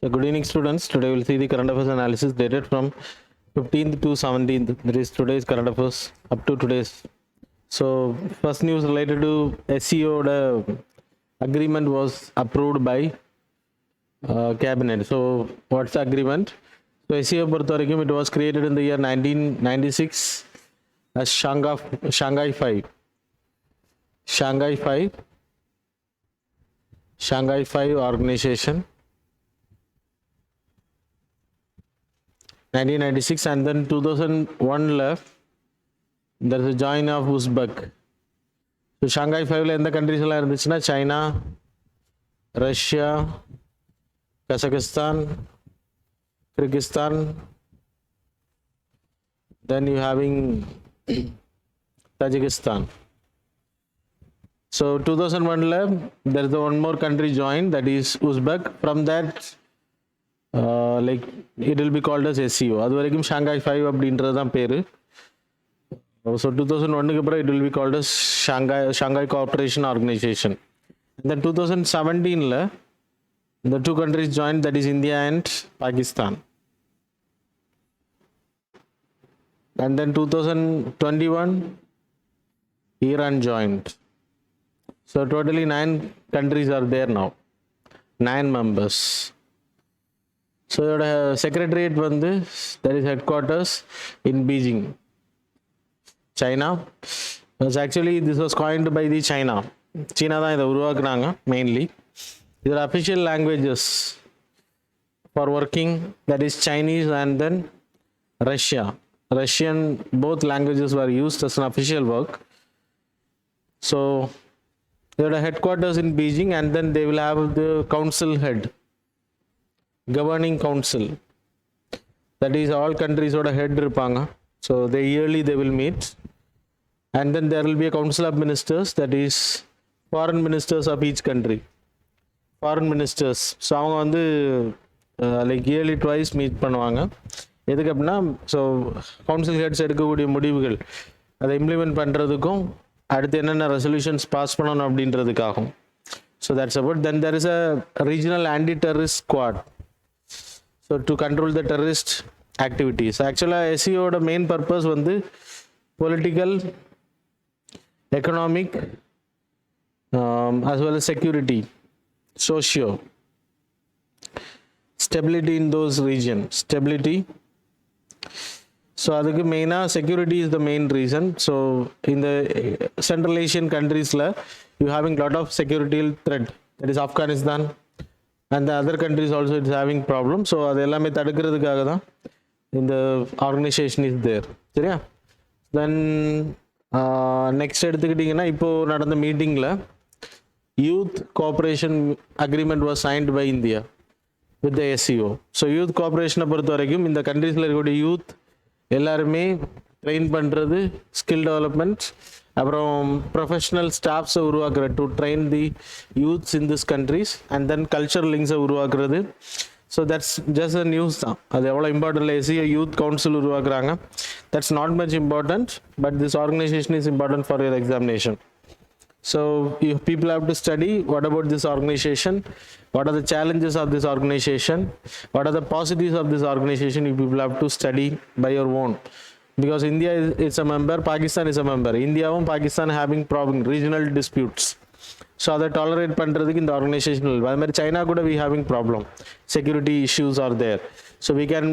So good evening students. Today we'll see the current affairs analysis dated from 15th to 17th. That is today's current affairs up to today's. So first news related to SEO the agreement was approved by cabinet. So what's the agreement? So SEO பொறுத்தவரைக்கும் it was created in the year 1996 as Shanghai 5 organization 1996, and then 2001 left there is a join of Uzbek. So Shanghai 5 la endha countries la irundhuchna China, Russia, Kazakhstan, Kyrgyzstan, then you having Tajikistan. So 2001 lab there is one more country joined, that is Uzbek. From that like it will be called as SEO. அது வரைக்கும் Shanghai 5 அப்படின்றது தான் பேரு. So 2001 க்கு அப்புறம் it will be called as Shanghai Cooperation Organization. And then 2017 ல the two countries joined, that is India and Pakistan. And then 2021 Iran joined. So totally 9 countries are there now, 9 members. So your secretariat வந்து, that is headquarters in Beijing, China. Actually this was coined by the China தான் இதை உருவாக்குனாங்க mainly. These are official languages for working, that is Chinese and then Russian, both languages were used as an official work. So they have headquarters in Beijing, and then they will have the council head, governing council, that is all countries oda head irupanga. So they yearly they will meet, and then there will be a council of ministers, that is foreign ministers of each country, foreign ministers. So avanga vandu like yearly twice meet பண்ணுவாங்க. எதுக்கு அப்படின்னா so council heads எடுக்கக்கூடிய முடிவுகள் அதை implement பண்ணுறதுக்கும் அடுத்து என்னென்ன resolutions pass பண்ணணும் அப்படின்றதுக்காகும். So that's about. Then there is a regional anti terrorist squad, so to control the terrorist activities. ஆக்சுவலாக எஸ்சிஓட மெயின் பர்பஸ் வந்து political, economic as well as security, socio, stability in those regions, stability. So அதுக்கு மெயினாக security is the main reason. So இந்த central Asian கண்ட்ரீஸில் you having lot of செக்யூரிட்டியல் threat, that is Afghanistan and other countries also it's having problem. So அது எல்லாமே தடுக்கிறதுக்காக தான் இந்த ஆர்கனைசேஷன் இஸ் தேர். சரியா? தென் நெக்ஸ்ட் எடுத்துக்கிட்டிங்கன்னா இப்போது நடந்த மீட்டிங்கில் youth cooperation agreement was signed by India with the SCO. So youth கோஆப்ரேஷனை பொறுத்த வரைக்கும் இந்த கண்ட்ரீஸில் இருக்கக்கூடிய யூத் எல்லாருமே ட்ரெயின் பண்ணுறது, ஸ்கில் டெவலப்மெண்ட், அப்புறம் ப்ரொஃபஷ்னல் ஸ்டாஃப்ஸை உருவாக்குறது to train the youths in this countries, and then culture லிங்க்ஸை உருவாக்குறது. So that's just a news தான். அது எவ்வளோ இம்பார்ட்டன்ட் எஸ்சிஓ யூத் கவுன்சில் உருவாக்குறாங்க, that's not much important, but this organisation is important for your examination. So if people have to study what about this organization, what are the challenges of this organization, what are the positives of this organization, you people have to study by your own, because India is a member, Pakistan is a member. India and Pakistan having problem, regional disputes, so அதை tolerate பண்றதுக்கு இந்த organisation இல்லை. அது மாதிரி China கூட we having problem, security issues are there, so we can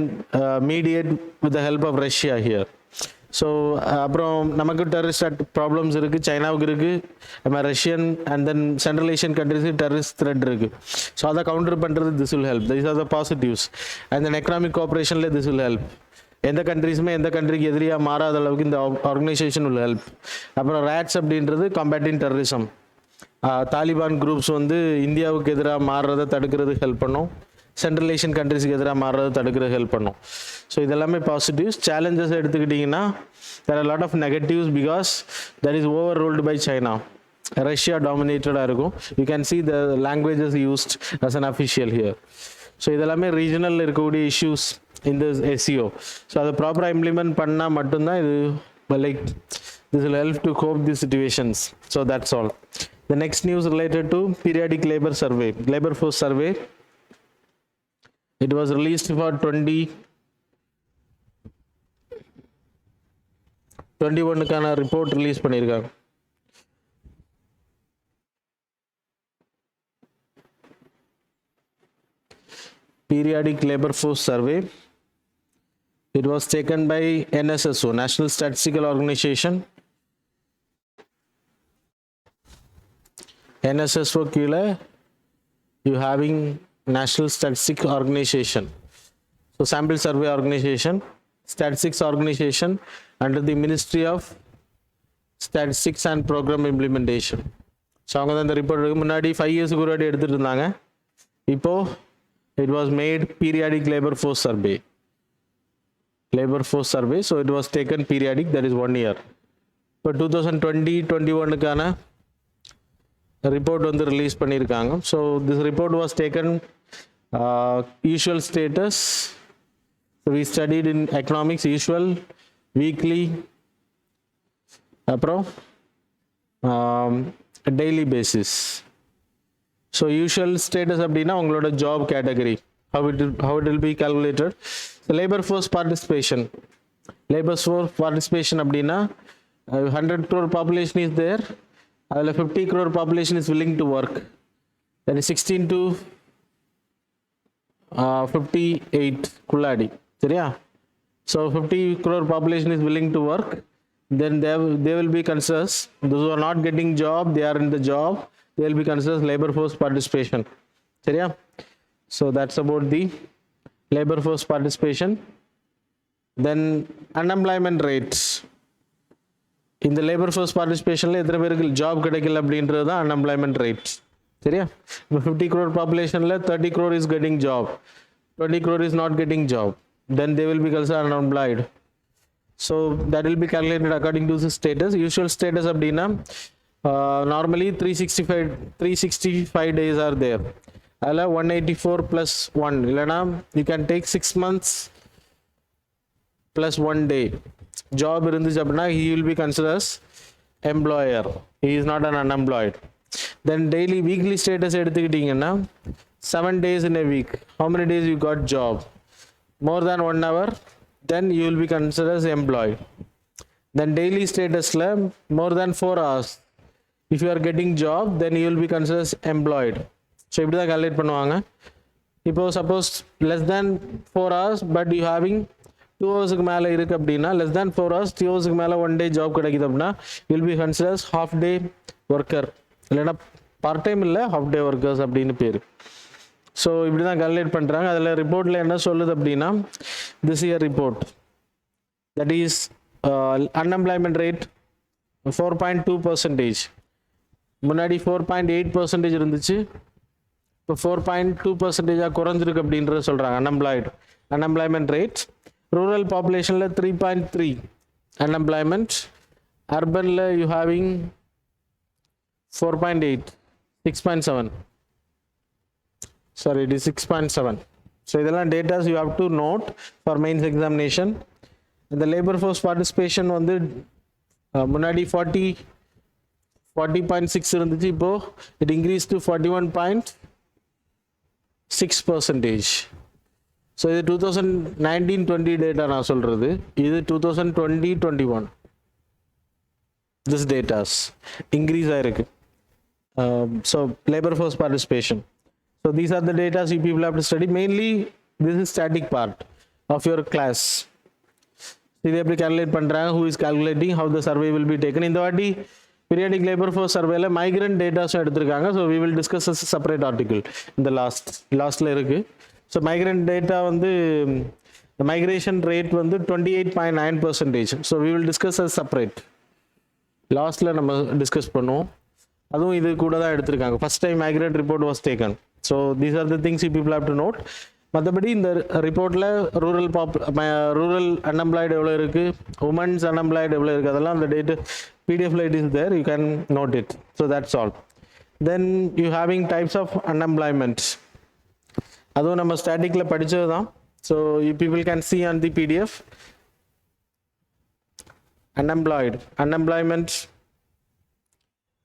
mediate with the help of Russia here. So அப்புறம் நமக்கு terrorist problems இருக்குது, சைனாவுக்கு இருக்குது, நம்ம Russian and then central Asian கண்ட்ரிஸுக்கு டெரரிஸ்ட் த்ரெட் இருக்குது. ஸோ அதை கவுண்டர் பண்ணுறது this will help. This are the positives. And then economic கோஆப்ரேஷனில் திஸ் வில் ஹெல்ப். எந்த கண்ட்ரிஸுமே எந்த கண்ட்ரிக்கு எதிரியாக மாறாத அளவுக்கு இந்த ஆர்கனைசேஷன் வில் ஹெல்ப். அப்புறம் ரேட்ஸ் அப்படின்றது கம்பேட்டிங் டெரரிசம். தாலிபான் குரூப்ஸ் வந்து இந்தியாவுக்கு எதிராக மாறுறதை தடுக்கிறதுக்கு ஹெல்ப் பண்ணும், சென்ட்ரல் ஏஷியன் கண்ட்ரிஸுக்கு எதிராக மாறுறதை தடுக்கிற ஹெல்ப் பண்ணும். ஸோ இதெல்லாமே பாசிட்டிவ்ஸ். சேலஞ்சஸ் எடுத்துக்கிட்டிங்கன்னா there are a lot of negatives because that is overruled by China. Russia dominated இருக்கும். You can see the languages used as an official here. So இதெல்லாமே regional இருக்கக்கூடிய issues in this SEO. So அதை ப்ராப்பராக implement பண்ணால் மட்டும்தான் இது like this will help to cope these situations. So that's all. The next news related to periodic labor survey, labor force survey. It was released for 2021 report release பண்ணிருக்காங்க. Periodic labor force survey. It was taken by NSSO, National Statistical Organization. NSSO கீழே you having National Statistics Organization. So Sample Survey Organization, Statistics Organization under the Ministry of Statistics and Program Implementation. So அவங்க தான் இந்த report முன்னாடி 5 years முன்னாடி எடுத்துட்டு இருந்தாங்க. இப்போ it was made periodic labor force survey. So it was taken periodic, that is 1 year. இப்போ 2020-21 report வந்து release பண்ணிருக்காங்க. So this report was taken usual status. So we studied in economics usual, weekly, அப்புறம் daily basis. So usual status அப்படின்னா உங்களோட job category, how it will be calculated. So labor force participation அப்படின்னா 100 crore population is there, அதில் 50 crore population is willing to work, that is 16 to 58 குள்ளாடி, சரியா? So 50 crore population is willing to work, then they will be considered, those who are not getting job, they are in the job, they will be considered labor force participation, சரியா? So that's about the labor force participation. Then unemployment rates. இந்த labour force பார்ட்டிசிபேஷனில் எத்தனை பேருக்கு job கிடைக்கல அப்படின்றது தான் unemployment rate, சரியா? இப்போ 50 crore பாப்புலேஷனில் 30 crore is getting job, 20 crore is not getting job, then they will be considered unemployed. So that will be calculated according to the status. Usual status அப்படின்னா normally 365 days R தேர், அதில் 184 + 1 இல்லைனா you can take 6 months + 1 day. Job இருந்துச்சு அப்படின்னா he will be considered as employer, he is not an unemployed. Then daily weekly status எடுத்துக்கிட்டீங்கன்னா 7 days in a week, how many days you got job, more than 1 hour, then you will be considered as employed. Then daily statusல more than 4 hours, if you are getting job, then you will be considered as employed. So இப்படி தான் calculate பண்ணுவாங்க. இப்போ suppose less than 4 hours but you having 2 ஹவர்ஸுக்கு மேலே இருக்குது அப்படின்னா, less than 4 hours 2 ஹவர்ஸுக்கு மேலே 1 day job கிடைக்குது அப்படின்னா will be considers half day worker, இல்லைன்னா பார்ட் டைம் இல்லை ஹாஃப் டே ஒர்க்கர்ஸ் அப்படின்னு பேர். ஸோ இப்படி தான் கால்குலேட் பண்ணுறாங்க. அதில் ரிப்போர்ட்டில் என்ன சொல்லுது அப்படின்னா, this year report that is unemployment rate 4.2%. முன்னாடி 4.8% இருந்துச்சு, இப்போ 4.2% குறைஞ்சிருக்கு அப்படின்றத சொல்கிறாங்க அன்எம்ப்ளாய்மெண்ட் ரேட். ரூரல் பாப்புலேஷனில் 3.3 அன்எம்ப்ளாய்மெண்ட், அர்பனில் you having 4.8, 6.7, sorry it is 6.7. So இதெல்லாம் datas you have to note for mains examination. இந்த லேபர் ஃபோர்ஸ் பார்ட்டிசிபேஷன் வந்து முன்னாடி 40.6 இருந்துச்சு, இப்போது இட் இன்க்ரீஸ் டு 41.6%. ஸோ இது 2019-20 டேட்டா நான் சொல்கிறது, இது 2020-21 திஸ் டேட்டாஸ் இன்க்ரீஸ் ஆகிருக்கு. So labour force participation. So these are the datas you people have to study. Mainly this is static part of your class. இது எப்படி கால்குலேட் பண்ணுறாங்க, who is calculating, how the survey will be taken. இந்த வாட்டி periodic labour force சர்வேல migrant டேட்டாஸும் எடுத்திருக்காங்க. So we will discuss a separate article இந்த லாஸ்ட்டில் இருக்குது. ஸோ மைக்ரண்ட் டேட்டா வந்து மைக்ரேஷன் ரேட் வந்து 28.9%. So we will discuss a separate, லாஸ்ட்டில் நம்ம டிஸ்கஸ் பண்ணுவோம். அதுவும் இது கூட தான் எடுத்திருக்காங்க. First time migrate report was taken. So these are the things you people have to note. மற்றபடி இந்த ரிப்போர்ட்டில் ரூரல் அன்எம்ப்ளாய்டு எவ்வளோ இருக்குது, உமன்ஸ் அன்எம்ப்ளாய்டு எவ்வளோ இருக்குது, அதெல்லாம் அந்த டேட்டு பிடிஎஃப்ல it is there, you can note it. So that's all. Then you having types of unemployment, அதுவும் நம்ம ஸ்டாட்டிக்கில் படித்தது தான். ஸோ you people can see on the PDF. unemployment.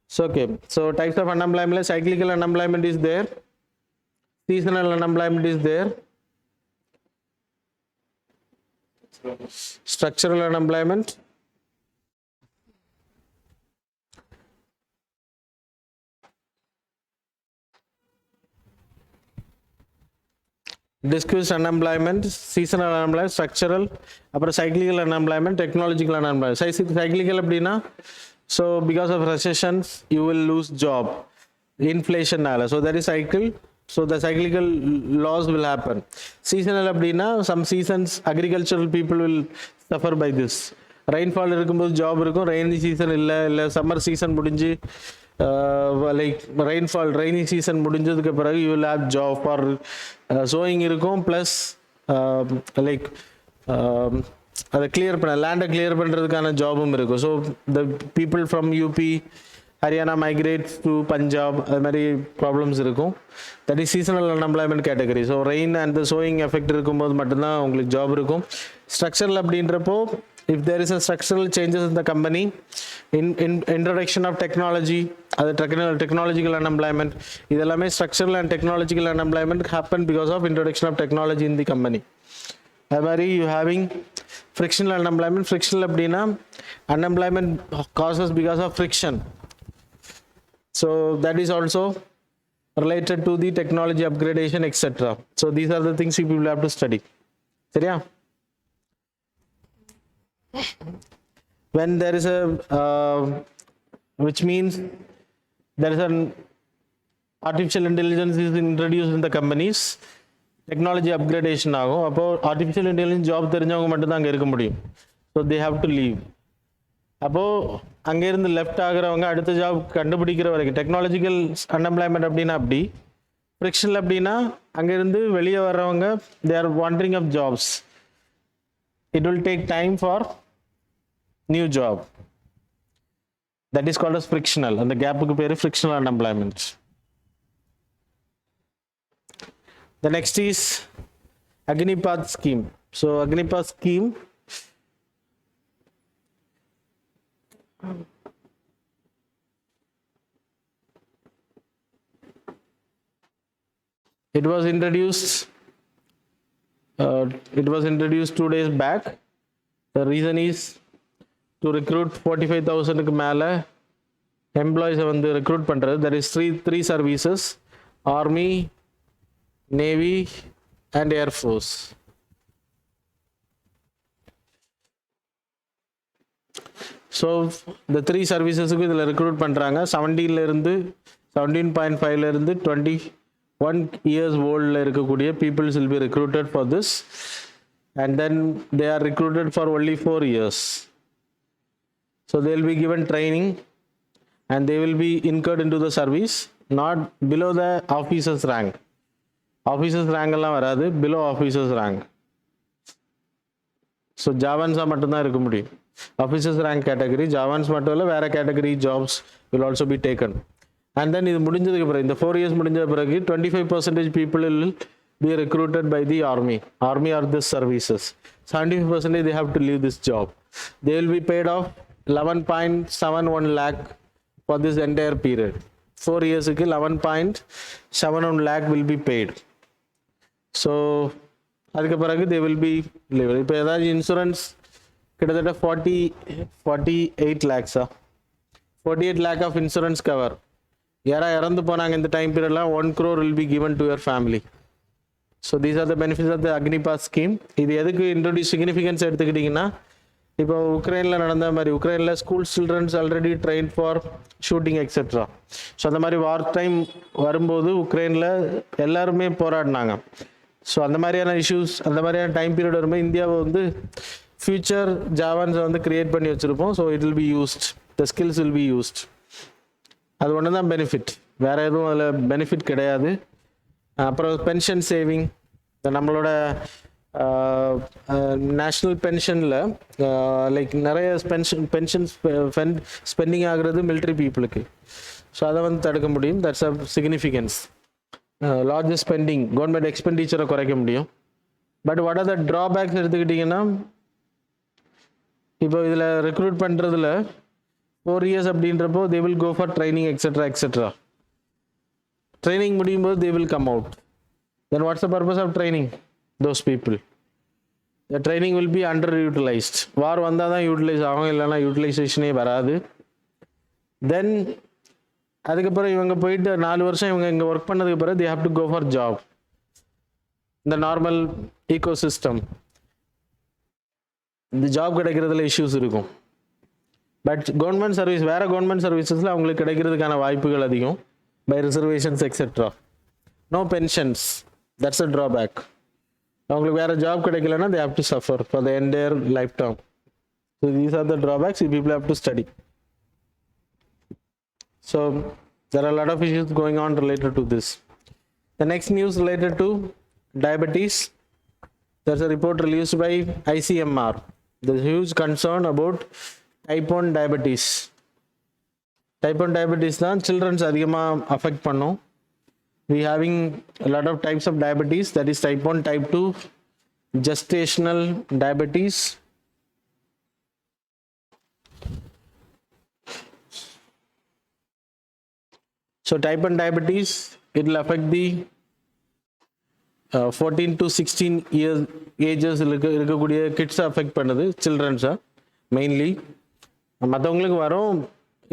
So okay, so types of unemployment, cyclical unemployment is there, seasonal unemployment is there, Structural unemployment. Discussed unemployment, seasonal unemployment, structural, அப்புறம் cyclical unemployment, technological unemployment. Cyclical அப்படின்னா, so because of recessions you will lose job, inflation நால, so that is cycle, so the cyclical loss will happen. Seasonal அப்படின்னா, some seasons agricultural people will suffer by this. Rainfall இருக்கும்போது job இருக்கும், rainy season இல்லை summer season முடிஞ்சு like rainy season முடிஞ்சதுக்கு பிறகு you will have job for sowing இருக்கும், plus like அதை clear பண்ண லேண்டை கிளியர் பண்ணுறதுக்கான ஜாபும் இருக்கும். So the people from UP Haryana migrate to Punjab, அது மாதிரி ப்ராப்ளம்ஸ் இருக்கும். That is seasonal unemployment category. So rain and the sowing effect இருக்கும்போது மட்டும்தான் உங்களுக்கு ஜாப் இருக்கும். ஸ்ட்ரக்சரல் அப்படின்றப்போ, if there is a structural changes in the company, in introduction of technology, other technological unemployment, idellame structural and technological unemployment happen because of introduction of technology in the company. Adari you having frictional unemployment. Frictional அப்படினா unemployment causes because of friction, so that is also related to the technology upgradation, etc. So these are the things you will have to study. சரியா? When there is a which means there is an artificial intelligence is introduced in the companies, technology upgradation ஆகும். அப்போ artificial intelligence job தெரிஞ்சவங்க மட்டும் தான் அங்கே இருக்க முடியும். So they have to leave. அப்போ அங்கேருந்து லெஃப்ட் ஆகிறவங்க அடுத்த ஜாப் கண்டுபிடிக்கிற வரைக்கும் டெக்னாலஜிக்கல் அன்எம்ப்ளாய்மெண்ட் அப்படின்னா அப்படி, ஃப்ரிக்ஷனல் அப்படின்னா அங்கேருந்து வெளியே வர்றவங்க they are wandering of jobs. It will take time for new job. That is called as frictional, and the gap ku peru frictional unemployment. The next is Agnipath scheme. So Agnipath scheme, it was introduced 2 days back. The reason is to recruit 45,000 க்கு மேல எம்ப்ளாயிஸை வந்து recruit பண்ணுறது. That is three services: army, navy and air force. So இந்த three சர்வீசஸுக்கு இதில் recruit பண்ணுறாங்க. 17.5 21 years old இருக்கக்கூடிய peoples will be recruited for this, and then they are recruited for only 4 years. So they will be given training and they will be incurred into the service, not below the officer's rank. Officer's rank எல்லாம் வராது, below officer's rank. So ஜாவான்ஸாக மட்டும்தான் இருக்க முடியும். Officer's rank category, ஜாவான்ஸ் மட்டும் இல்லை, வேறு category jobs will also be taken. And then இது முடிஞ்சதுக்கு பிறகு, இந்த 4 years முடிஞ்ச பிறகு 25% people will be recruited by the army or the services. 75% they have to leave this job. They will be paid off 11.71 lakh for this entire period. 4 years க்கு 11.71 lakh will be paid. So அதுக்கு பிறகு they will be leave. இப்போ ஏதாவது insurance கிட்டத்தட்ட 48 lakhs 48 lakh of insurance cover. யாரா இறந்து போனாங்க இந்த time பீரியட்லாம் 1 crore will be given to your family. So these are the benefits of the Agnipath scheme. இது எதுக்கு இன்ட்ரோடியூஸ் சிக்னிஃபிகன்ஸ் எடுத்துக்கிட்டிங்கன்னா, இப்போ உக்ரைனில் நடந்த மாதிரி, உக்ரைனில் school children's already train for shooting etcetera. So அந்த மாதிரி வார் டைம் வரும்போது உக்ரைனில் எல்லாருமே போராடினாங்க. ஸோ அந்த மாதிரியான இஷ்யூஸ், அந்த மாதிரியான டைம் பீரியட் வரும்போது இந்தியாவை வந்து ஃபியூச்சர் ஜாவான்ஸை வந்து கிரியேட் பண்ணி வச்சுருப்போம். So it will be used, the skills will be used. அது ஒன்று தான் பெனிஃபிட், வேறு எதுவும் அதில் பெனிஃபிட் கிடையாது. அப்புறம் பென்ஷன் சேவிங், நம்மளோட நேஷ்னல் பென்ஷனில் லைக் நிறைய பென்ஷன் ஸ்பெண்டிங் ஆகுறது மிலிட்ரி பீப்புளுக்கு. ஸோ அதை வந்து தடுக்க முடியும். That's a significance. Largest spending, government எக்ஸ்பெண்டிச்சரை குறைக்க முடியும். But what are the drawbacks எடுத்துக்கிட்டிங்கன்னா, இப்போ இதில் ரெக்ரூட் பண்ணுறதுல 4 years அப்படின்றப்போ they will go for training etc. Training முடியும் போது they will come out. Then what's the purpose of training those people? the training will be underutilized. வார் வந்தால் தான் utilise ஆகும், இல்லைன்னா யூட்டிலைசேஷனே வராது. தென் அதுக்கப்புறம் இவங்க போயிட்டு 4 வருஷம் இவங்க இங்கே ஒர்க் பண்ணதுக்கு பிறகு they have to go for job. இந்த நார்மல் ஈகோசிஸ்டம் இந்த ஜாப் கிடைக்கிறதுல இஷ்யூஸ் இருக்கும். பட் கவர்மெண்ட் சர்வீஸ், வேறு கவர்மெண்ட் சர்வீசஸில் அவங்களுக்கு கிடைக்கிறதுக்கான வாய்ப்புகள் அதிகம், by reservations etcetera. No pensions, that's a drawback. அவங்களுக்கு வேறு ஜாப் கிடைக்கலன்னா they have to suffer for the entire lifetime. So these are the drawbacks people have to study. So there are a lot of issues going on related to this. The next news related to diabetes. There's a report released by ICMR. There's a huge concern about type 1 diabetes. Type 1 diabetes தான் children's அதிகமாக affect பண்ணும். We having a lot of types of diabetes, that is type 1, type 2, gestational diabetes. So type 1 diabetes, it will affect the 14 to 16 years ages இருக்கக்கூடிய கிட்ஸை affect பண்ணுது, சில்ட்ரன்ஸை mainly. மற்றவங்களுக்கு வரும்.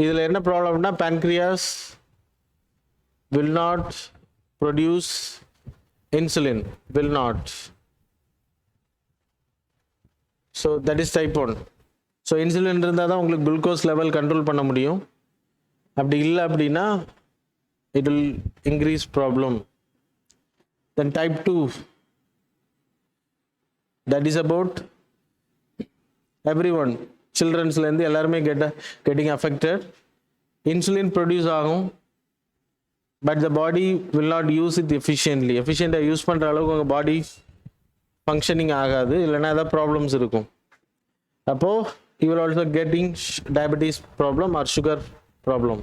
இதில் என்ன ப்ராப்ளம்னா pancreas will not produce insulin, will not. So that is type 1. So insulin இருந்தால் தான் உங்களுக்கு குளுக்கோஸ் லெவல் கண்ட்ரோல் பண்ண முடியும். அப்படி இல்லை அப்படின்னா it will increase problem. Then type 2, that is about everyone, childrensலேருந்து எல்லாருமே getting affected. Insulin produce ஆகும், but the body will not use it efficiently. எஃபிஷியண்ட்டாக யூஸ் பண்ணுற அளவுக்கு உங்கள் பாடி ஃபங்க்ஷனிங் ஆகாது, இல்லைன்னா ஏதாவது ப்ராப்ளம்ஸ் இருக்கும். அப்போது you will also getting diabetes problem or sugar problem.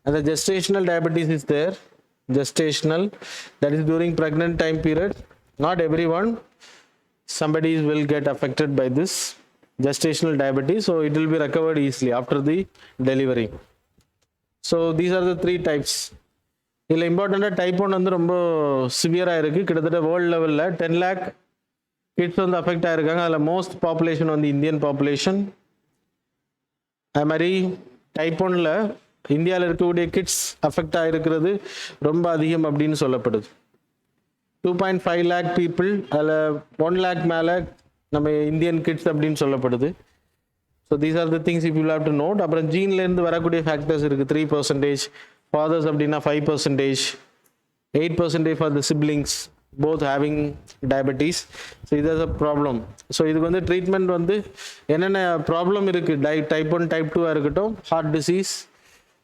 And the gestational diabetes is there. Gestational, that is during pregnant time period. Not everyone, somebody will get affected by this gestational diabetes, so it will be recovered easily after the delivery. So these are the 3 types. இதில் இம்பார்ட்டண்ட்டாக type 1 வந்து ரொம்ப சிவியராக இருக்குது. கிட்டத்தட்ட world லெவலில் 10 lakh kids வந்து affect ஆகிருக்காங்க. அதில் most population வந்து இந்தியன் பாப்புலேஷன். அது மாதிரி டைப் 1ல் இந்தியாவில் இருக்கக்கூடிய கிட்ஸ் அஃபெக்ட் ஆகிருக்கிறது ரொம்ப அதிகம் அப்படின்னு சொல்லப்படுது. 2.5 lakh பீப்புள், அதில் 1 lakh மேலே நம்ம இந்தியன் கிட்ஸ் அப்படின்னு சொல்லப்படுது. So these are the things if you have to note. அப்புறம் ஜீன்லேருந்து வரக்கூடிய ஃபேக்டர்ஸ் இருக்குது. 3%, ஃபாதர்ஸ் அப்படின்னா 5%, 8% for the siblings both having diabetes. So இது is a problem. ஸோ இதுக்கு வந்து ட்ரீட்மெண்ட் வந்து என்னென்ன ப்ராப்ளம் இருக்குது, டைப் 1 டைப் 2 இருக்கட்டும், heart disease,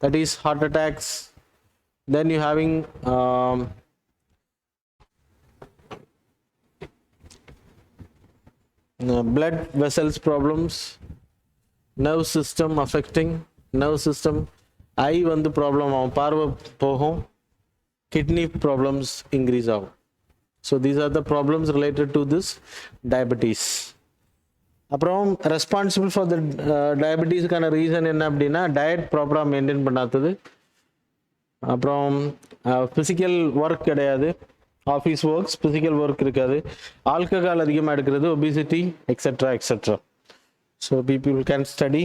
that is heart attacks, then you having blood vessels problems, nerve system affecting, nerve system, eye வந்து problem ஆகும், பார்வை போகும், kidney problems increase ஆகும். So these are the problems related to this diabetes. அப்புறம் responsible for the டயபெட்டிஸ்க்கான reason என்ன அப்படின்னா diet ப்ராப்பராக maintain பண்ணாதது, அப்புறம் ஃபிசிக்கல் ஒர்க் கிடையாது, ஆஃபீஸ் ஒர்க்ஸ், ஃபிசிக்கல் ஒர்க் இருக்காது, ஆல்கஹால் அதிகமாக எடுக்கிறது, obesity etcetera etcetera. So people can study.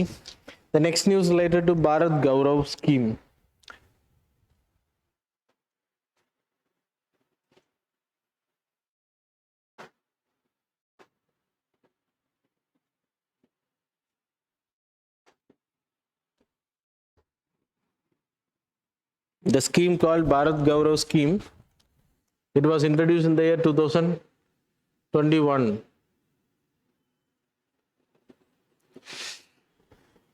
The next news related to Bharat Gaurav scheme. The scheme called Bharat Gaurav scheme, it was introduced in the year 2021.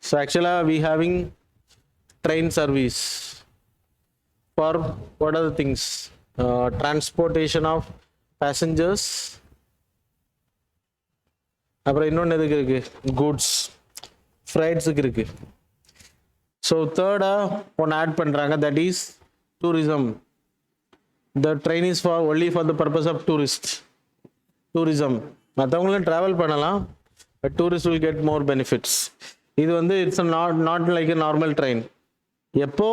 So actually we having train service for what are the things, transportation of passengers, அப்புறம் இன்னொன்று எதுக்கு இருக்கு, goods, ஃப்ரைட்ஸுக்கு இருக்கு. So தேர்டாக ஒன்று add பண்ணுறாங்க, that is tourism. The train is for only for the purpose of tourism. மற்றவங்களும் travel பண்ணலாம், but tourist will get more benefits. இது வந்து it's not like a normal train. எப்போ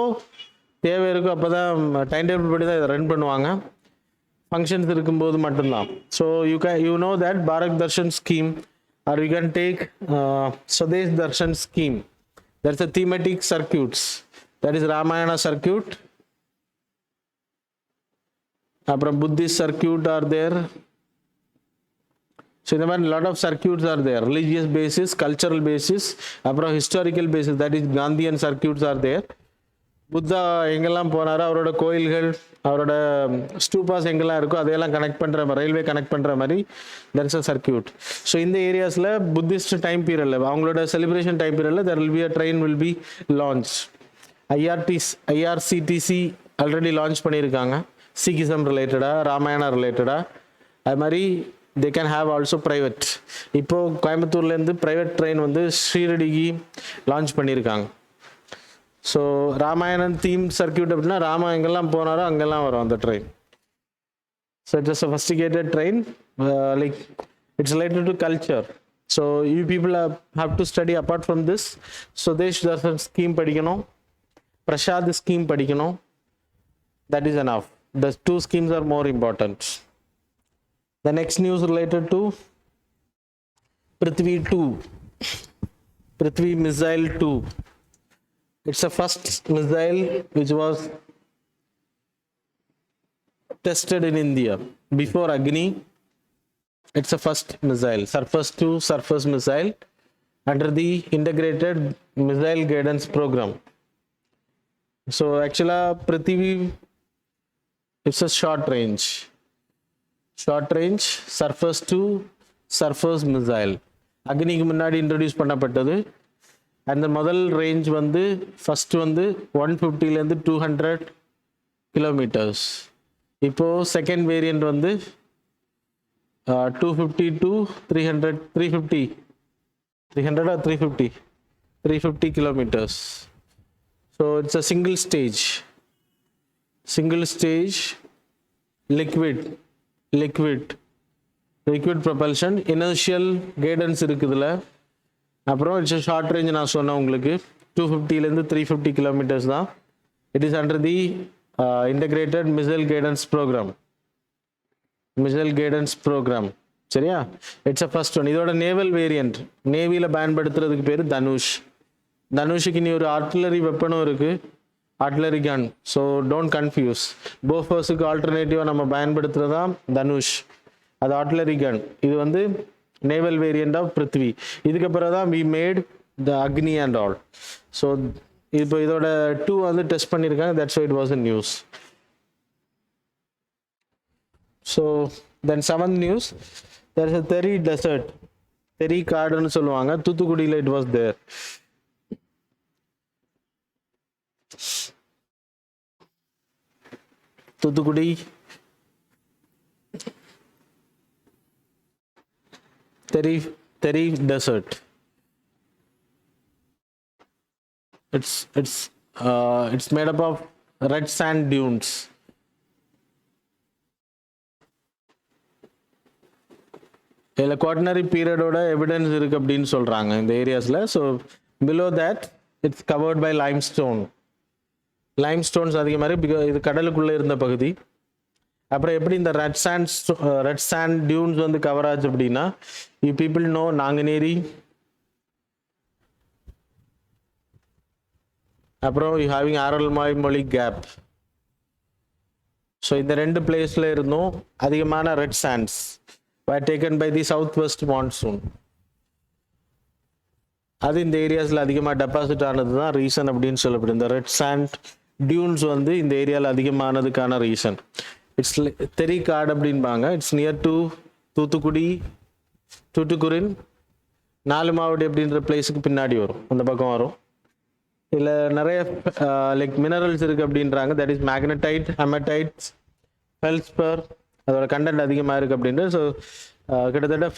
தேவை இருக்கோ அப்போ தான் டைம் டேபிள் படி தான் இதை ரன் பண்ணுவாங்க. functions இருக்கும்போது மட்டும்தான். So you know that Bharat Darshan scheme, or you can take Swadesh Darshan scheme. There's a thematic circuits. That is Ramayana circuit. அப்புறம் Buddhist circuit are there. So இந்த மாதிரி lot of circuits are there. Religious basis, cultural basis, அப்புறம் historical basis, that is Gandhian circuits are there. Buddha எங்கெல்லாம் போனாரோ அவரோட கோயில்கள், அவரோட ஸ்டூபாஸ் எங்கெல்லாம் இருக்கோ அதையெல்லாம் கனெக்ட் பண்ணுற மாதிரி, ரயில்வே கனெக்ட் பண்ணுற மாதிரி there is a circuit. So இந்த ஏரியாஸில் புத்திஸ்ட் டைம் பீரியடில், அவங்களோட செலிப்ரேஷன் டைம் பீரியடில் there will be a train will be launched. IRCTC already launch பண்ணியிருக்காங்க, சீக்கிசம் ரிலேட்டடாக, ராமாயணா ரிலேட்டடாக. அது மாதிரி they can have also private. இப்போது கோயம்புத்தூர்லேருந்து ப்ரைவேட் ட்ரெயின் வந்து ஸ்ரீரடிக்கு லான்ச் பண்ணியிருக்காங்க. ஸோ ராமாயணன் தீம் சர்க்கியூட் அப்படின்னா ராமா எங்கெல்லாம் போனாரோ அங்கெல்லாம் வரும் அந்த train. So it's a sophisticated train, like it's related to culture. So you people have to study apart from this. Sudesh Darshan scheme படிக்கணும், பிரசாத் ஸ்கீம் படிக்கணும். That is enough. The two schemes are more important. The next news related to Prithvi 2, Prithvi missile 2. It's the first missile which was tested in India before Agni. It's the first missile, surface to surface missile under the integrated missile guidance program. So actually Prithvi, it's a short range surface to surface missile. அக்னிக்கு முன்னாடி introduce பண்ணப்பட்டது. அந்த முதல் range வந்து first வந்து 150லேருந்து 200 kilometres. இப்போது second variant வந்து 250 to 350 kilometres. So it's a single stage liquid propulsion, inertial guidance இருக்குதுல. அப்புறம் இட்ஸ் ஷார்ட் ரேஞ்ச் நான் சொன்னேன் உங்களுக்கு 250லேருந்து 350 கிலோமீட்டர்ஸ் தான். It is under the integrated missile guidance programme. சரியா? It's a first one. இதோட நேவல் வேரியன்ட், நேவியில் பயன்படுத்துறதுக்கு பேர் தனுஷுக்கு இனி ஒரு ஆர்டிலரி வெப்பனும் இருக்குது, artillery gun. So don't confuse. போஃபர்ஸுக்கு ஆல்டர்னேட்டிவாக நம்ம பயன்படுத்துகிறது தான் தனுஷ், அது ஆர்டிலரி கன். இது வந்து நேவல் வேரியன்ட் ஆஃப் பிருத்வி. இதுக்கப்புறம் தான் we made the Agni and all. So இப்போ இதோட 2 வந்து டெஸ்ட் பண்ணியிருக்காங்க. That's why it was a news. So then 7th news, there is a Teri desert, Teri காடுன்னு சொல்லுவாங்க, தூத்துக்குடியில் it was there. Thoothukudi Teri desert. It's made up of red sand dunes. இதில் quaternary பீரியடோட evidence இருக்குது அப்படின்னு சொல்கிறாங்க இந்த ஏரியாஸில். So below that it's covered by limestones அதிகமாக இருக்குது. இது கடலுக்குள்ளே இருந்த பகுதி. அப்புறம் எப்படி இந்த ரெட் சாண்ட் டியூன்ஸ் வந்து கவர் ஆச்சு அப்படின்னா, யூ பீப்புள் நோ நாங்குநேரி, அப்புறம் you having Aralvaimozhi gap. So இந்த 2 பிளேஸில் இருந்தும் அதிகமான red sands were taken by the southwest monsoon. அது இந்த ஏரியாஸில் அதிகமாக டெபாசிட் ஆனது தான் ரீசன் அப்படின்னு சொல்லப்படுது. இந்த ரெட் சாண்ட் டியூன்ஸ் வந்து இந்த ஏரியாவில் அதிகமானதுக்கான ரீசன். இட்ஸ் தெரி காடு அப்படின்பாங்க. இட்ஸ் நியர் டு தூத்துக்குடின் 4 மாவடி அப்படின்ற பிளேஸுக்கு பின்னாடி வரும், அந்த பக்கம் வரும். இதில் நிறைய லைக் மினரல்ஸ் இருக்குது அப்படின்றாங்க. தட் இஸ் மேக்னடைட், ஹெமடைட்ஸ், ஃபெல்ஸ்பர், அதோட கண்டென்ட் அதிகமாக இருக்குது அப்படின்ட்டு. ஸோ கிட்டத்தட்ட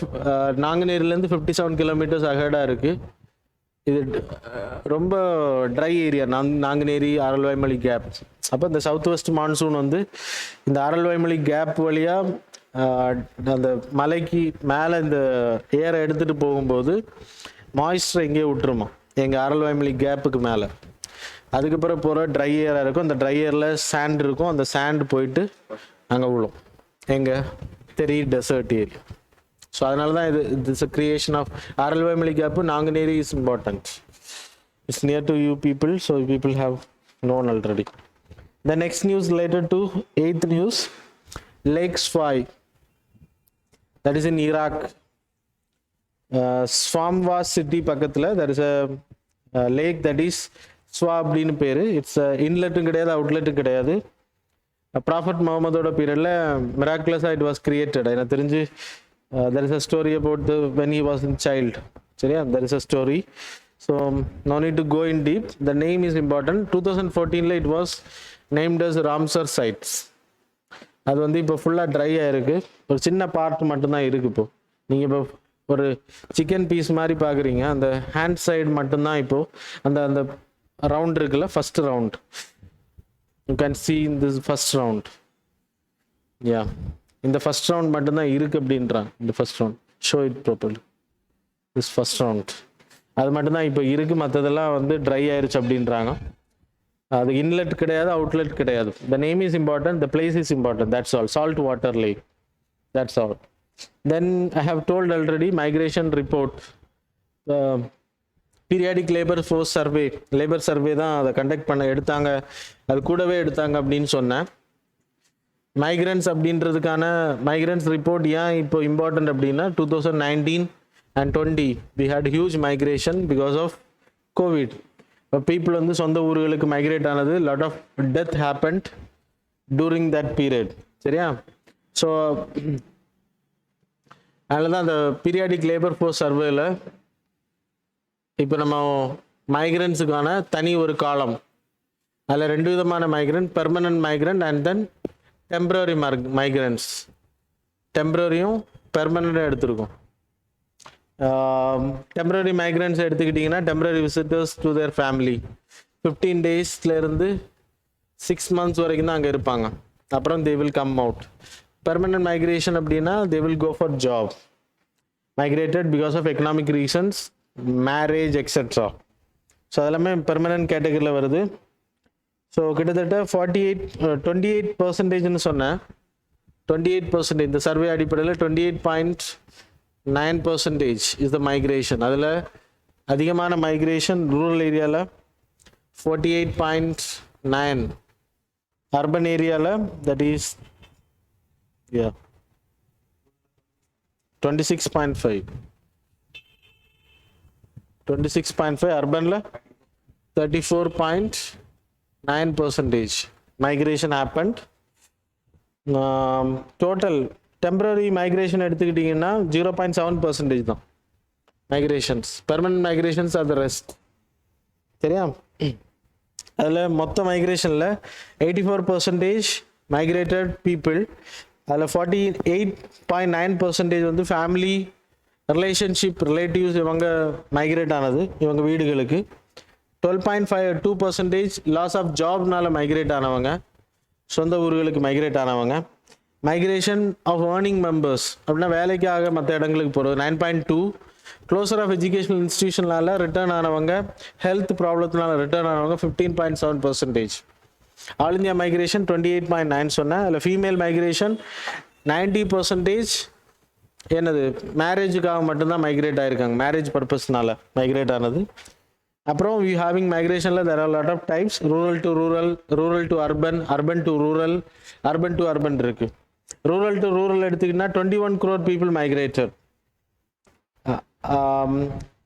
நாங்குநேரிலேருந்து 57 கிலோமீட்டர்ஸ் அகடாக இருக்குது. இது ரொம்ப dry area, Nanguneri Aralvaimozhi gap. அப்போ இந்த சவுத் வெஸ்ட் மான்சூன் வந்து இந்த ஆரல்வாய்மொழி கேப் வழியாக அந்த மலைக்கு மேலே இந்த ஏரை எடுத்துகிட்டு போகும்போது மாய்ஸ்டர் எங்கேயோ விட்டுருமா, எங்கள் ஆரல்வாய்மொழி கேப்புக்கு மேலே. அதுக்கப்புறம் போகிற ட்ரை ஏராக இருக்கும். அந்த ட்ரை ஏரில் சாண்ட் இருக்கும், அந்த சாண்ட் போயிட்டு அங்கே விழும். எங்க தெரி டெசர்ட் ஏரியா. ஸோ அதனால தான் this a creation of RLY gap. Nanganeri is important. It's near to you people, so people have known already. The next news related to 8th news, Lake Swai, that is in Iraq. Swamwa city பக்கத்தில் there is a lake that is Swa அப்படின்னு பேர். It's இன்லெட்டும் கிடையாது அவுட்லெட்டும் கிடையாது. Prophet முகமதோட பீரியடில் மிராக்குலஸாக it was created. எனக்கு தெரிஞ்சு there is a story about when he was in child. சரியா, there is a story. So no need to go in deep. The name is important. 2014 it was named as Ramsar sites. அது வந்து இப்போ ஃபுல்லாக try ஆகிருக்கு. ஒரு சின்ன part மட்டும்தான் இருக்குது. இப்போ நீங்கள் இப்போ ஒரு சிக்கன் பீஸ் மாதிரி பார்க்குறீங்க, அந்த ஹேண்ட் சைடு மட்டும்தான் இப்போது அந்த அந்த ரவுண்ட் இருக்குல்ல, first round. You can see in this first round. Yeah, இந்த ஃபஸ்ட் ரவுண்ட் மட்டும்தான் இருக்குது அப்படின்றாங்க. இந்த first round show it properly. This first round அது மட்டும்தான் இப்போ இருக்குது, மற்றதெல்லாம் வந்து ட்ரை ஆயிருச்சு அப்படின்றாங்க. அது இன்லெட் கிடையாது அவுட்லெட் கிடையாது. The name is important, the place is important, that's all. Salt water lake, that's all. Then I have told already migration report, periodic labour force survey, labour survey தான் அதை conduct பண்ண எடுத்தாங்க, அது கூடவே எடுத்தாங்க அப்படின்னு சொன்னேன். மைக்ரன்ஸ் அப்படின்றதுக்கான மைக்ரன்ஸ் ரிப்போர்ட் ஏன் இப்போ இம்பார்ட்டன்ட் அப்படின்னா 2019 and 20 we had huge migration because of COVID. People வந்து சொந்த ஊர்களுக்கு மைக்ரேட் ஆனது, lot of death happened during that period. சரியா? ஸோ அதனால தான் அந்த பீரியாடிக் லேபர் ஃபோர்ஸ் சர்வேல இப்போ நம்ம மைக்ரன்ஸுக்கான தனி ஒரு காலம், அதில் 2 விதமான migrant, permanent migrant and then temporary migrants. டெம்பரரியும் பெர்மனண்ட்டாக எடுத்திருக்கோம். டெம்பரரி மைக்ரண்ட்ஸ் எடுத்துக்கிட்டிங்கன்னா temporary visitors to their family 15 டேஸ்லேருந்து 6 months வரைக்கும் தான் அங்கே இருப்பாங்க. அப்புறம் they will come out. Permanent migration அப்படின்னா they will go for job, migrated because of economic reasons, marriage etcetera. So அதெல்லாமே பெர்மனன்ட் கேட்டகரியில் வருது. ஸோ கிட்டத்தட்ட 28% சொன்னேன். 28% இந்த சர்வே அடிப்படையில் 28.9% இஸ் த மைக்ரேஷன். அதில் அதிகமான மைக்ரேஷன் ரூரல் ஏரியாவில் 48.9, அர்பன் ஏரியாவில் that is 26.5, அர்பனில் 34.9% migration happened. Total temporary migration எடுத்துக்கிட்டிங்கன்னா 0.7% தான் migrations. Permanent migrations R the rest. சரியா? அதில் மொத்த மைக்ரேஷனில் 84% மைக்ரேட்டட் பீப்புள். அதில் 48.9% வந்து ஃபேமிலி ரிலேஷன்ஷிப் ரிலேட்டிவ்ஸ் இவங்க மைக்ரேட் ஆனது இவங்க வீடுகளுக்கு. 12.2% லாஸ் ஆஃப் ஜாப்னால மைக்ரேட் ஆனவங்க, சொந்த ஊர்களுக்கு மைக்ரேட் ஆனவங்க. மைக்ரேஷன் ஆஃப் ஏர்னிங் மெம்பர்ஸ் அப்படின்னா வேலைக்காக மற்ற இடங்களுக்கு போகிறது 9.2. க்ளோசர் ஆஃப் எஜுகேஷனல் இன்ஸ்டிடியூஷனால ரிட்டர்ன் ஆனவங்க, ஹெல்த் ப்ராப்ளத்தினால ரிட்டர்ன் ஆனவங்க 15.7%. ஆல் இந்தியா மைக்ரேஷன் 28.9 சொன்னேன். அதில் ஃபீமேல் மைக்ரேஷன் 90% என்னது மேரேஜுக்காக மட்டும்தான் மைக்ரேட் ஆகிருக்காங்க, மேரேஜ் பர்பஸ்னால மைக்ரேட் ஆனது. அப்புறம் வி ஹேவிங் மைக்ரேஷனில் there are lot of types. Rural to rural, rural to urban, urban to rural, urban to urban இருக்குது. ரூரல் டு ரூரல் எடுத்துக்கிட்டா 21 crore people migrated.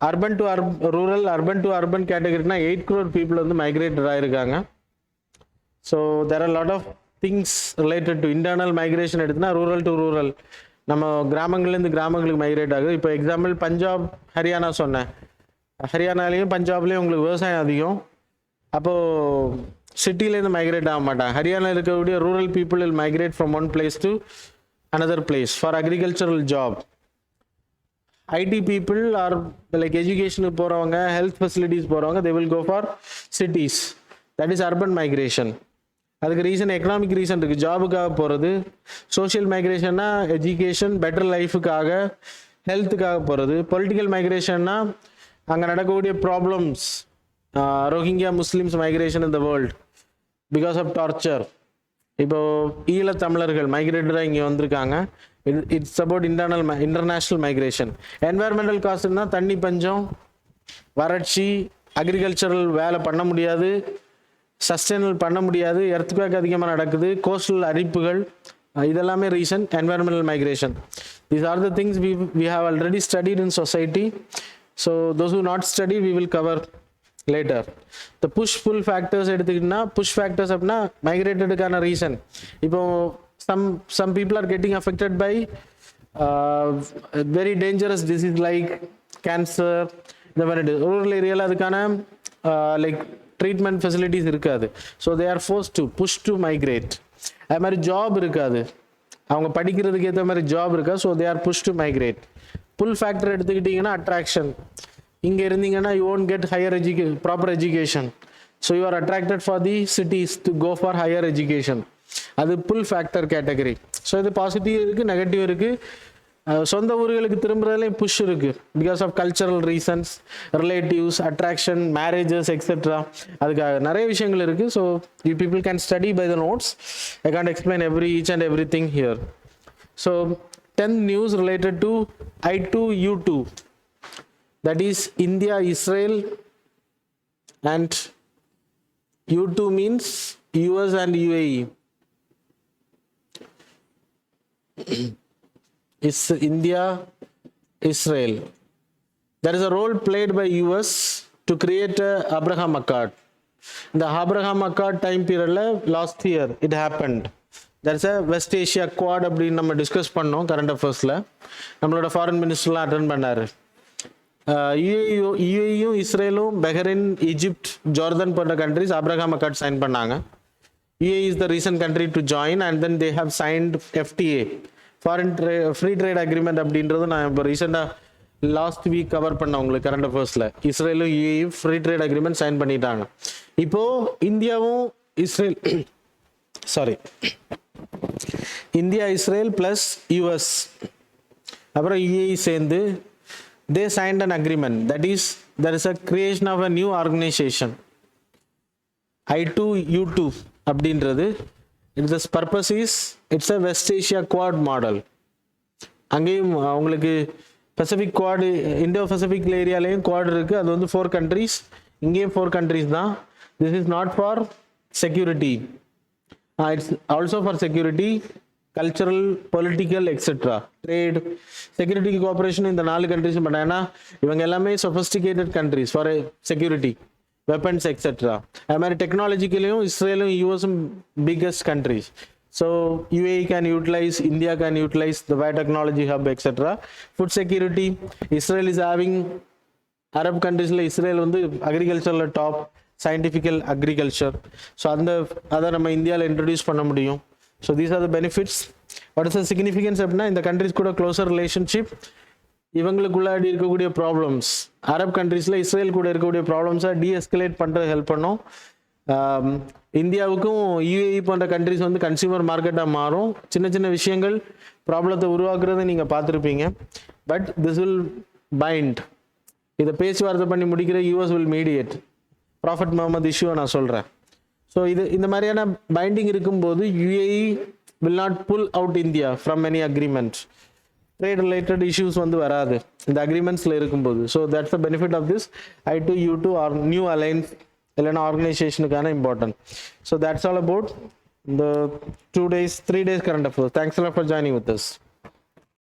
Urban to rural, urban to urban கேட்டகரினா 8 crore people வந்து migrated ஆகிருக்காங்க. So there are lot of things related to internal migration எடுத்துனா rural to rural நம்ம கிராமங்கள்லேருந்து கிராமங்களுக்கு migrate ஆகுது. இப்போ எக்ஸாம்பிள் பஞ்சாப் ஹரியானா சொன்னேன். ஹரியானாலேயும் பஞ்சாப்லேயும் உங்களுக்கு விவசாயம் அதிகம், அப்போது சிட்டிலேருந்து மைக்ரேட் ஆக மாட்டாங்க. ஹரியானாவில் இருக்கக்கூடிய rural people will migrate from one place to another place for agricultural job. IT people are like எஜுகேஷனுக்கு போகிறவங்க, ஹெல்த் ஃபெசிலிட்டிஸ் போகிறவங்க, they will go for cities. That is urban migration. அதுக்கு ரீசன் எக்கனாமிக் ரீசன் இருக்குது, ஜாபுக்காக போகிறது. Social மைக்ரேஷன்னா education, better லைஃபுக்காக, ஹெல்த்துக்காக போகிறது. பொலிட்டிக்கல் மைக்ரேஷன்னா அங்கே நடக்கக்கூடிய problems, Rohingya Muslims migration in the world because of torture. இப்போ ஈழத்தமிழர்கள் மைக்ரேட்டடாக இங்கே வந்திருக்காங்க. It's about international migration. Environmental காஸ்ட்னா தண்ணி பஞ்சம், வறட்சி, அக்ரிகல்ச்சரல் வேலை பண்ண முடியாது, சஸ்டைனபிள் பண்ண முடியாது, எர்த்குவேக் அதிகமாக நடக்குது, கோஸ்டல் அரிப்புகள், இதெல்லாமே reason environmental migration. These are the things we have already studied in society. So those who not study we will cover later. The push pull factors எடுத்துக்கிட்டா, push factors அப்படின்னா மைக்ரேட்டடுக்கான reason. இப்போ some people are getting affected by very dangerous disease like cancer. இந்த மாதிரி rural ஏரியாவில் அதுக்கான like treatment facilities இருக்காது. So they are force to push to migrate. அது மாதிரி ஜாப் இருக்காது, அவங்க படிக்கிறதுக்கு ஏற்ற மாதிரி ஜாப் இருக்கா. So they are push to migrate. Pull factor எடுத்துக்கிட்டிங்கன்னா அட்ராக்ஷன். இங்கே இருந்தீங்கன்னா you won't get proper education. So you are attracted for the cities to go for higher education. அது புல் ஃபேக்டர் கேட்டகரி. ஸோ இது positive இருக்குது, negative இருக்குது. சொந்த ஊர்களுக்கு திரும்புறதுலேயும் புஷ் இருக்குது because of cultural reasons, relatives, attraction, marriages etcetera. அதுக்காக நிறைய விஷயங்கள் இருக்குது. So you people can study by the notes. I can't explain each and everything here. So 10th news related to I2U2, that is India, Israel, and U2 means US and UAE. Is India, Israel. There is a role played by US to create a Abraham Accord. The Abraham Accord time period last year it happened. There is a West Asia Quad அப்படின்னு நம்ம discuss பண்ணோம் current அஃபேர்ஸில். நம்மளோட foreign மினிஸ்டர்லாம் attend பண்ணார். யுஏயும் இஸ்ரேலும் Bahrain, Egypt, Jordan போன்ற countries Abraham accord sign பண்ணாங்க. UAE is the recent country to join and then they have signed FTA, foreign free trade agreement அப்படின்றது நான் இப்போ ரீசெண்டாக லாஸ்ட் வீக் கவர் பண்ணேன் உங்களுக்கு கரண்ட் அஃபேர்ஸில். இஸ்ரேலும் UAE free trade agreement sign பண்ணிட்டாங்க. இப்போது இந்தியாவும் இஸ்ரேல் இந்தியா, இஸ்ரேல் ப்ளஸ் US அப்புறம் UAE சேர்ந்து they signed an agreement. That is, there is a creation of a new organization, I2U2 அப்படின்றது. Its purpose is, it's a West Asia Quad model. அங்கேயும் அவங்களுக்கு Pacific quad, Indo Pacific ஏரியாலையும் quad இருக்குது. அது வந்து 4 countries, இங்கேயும் 4 countries தான். This is not for security, it's also for security, cultural, political etcetera, trade, security cooperation இந்த 4 countries பண்ணாங்க. ஏன்னா இவங்க எல்லாமே sophisticated countries for security, weapons etc. அது மாதிரி டெக்னாலஜிக்கலையும் இஸ்ரேலும் யூஎஸும் biggest countries. So UAE can utilize, India can utilize the biotechnology hub etc. Food security, Israel is having, Arab கண்ட்ரீஸில் இஸ்ரேல் வந்து அக்ரிகல்ச்சரில் டாப், சயின்டிஃபிக்கல் அக்ரிகல்ச்சர். ஸோ அதை நம்ம இந்தியாவில் இன்ட்ரடியூஸ் பண்ண முடியும். So these are the benefits. What is the significance அப்படின்னா, இந்த கண்ட்ரிஸ் கூட க்ளோசர் ரிலேஷன்ஷிப், இவங்களுக்குள்ளாடி இருக்கக்கூடிய ப்ராப்ளம்ஸ், அரப் கண்ட்ரீஸில் இஸ்ரேல் கூட இருக்கக்கூடிய ப்ராப்ளம்ஸை டீஎஸ்கலேட் பண்ணுறது ஹெல்ப் பண்ணும். இந்தியாவுக்கும் UAE போன்ற கண்ட்ரிஸ் வந்து கன்சியூமர் மார்க்கெட்டாக மாறும். சின்ன சின்ன விஷயங்கள் ப்ராப்ளத்தை உருவாக்குறதை நீங்கள் பார்த்துருப்பீங்க. பட் திஸ் வில் பைண்ட், இதை பேச்சுவார்த்தை பண்ணி முடிக்கிற US will mediate. Prophet Muhammad இஷ்யூவை நான் சொல்கிறேன். ஸோ இந்த மாதிரியான பைண்டிங் இருக்கும்போது UAE will not pull out India from any agreement. Trade related issues வந்து வராது இந்த அக்ரிமெண்ட்ஸில் இருக்கும்போது. So that's the benefit of this I2U2 or new alliance இல்லைன்னா ஆர்கனைசேஷனுக்கான important. So that's all about the 3 days current affairs. Thanks a lot for joining with us.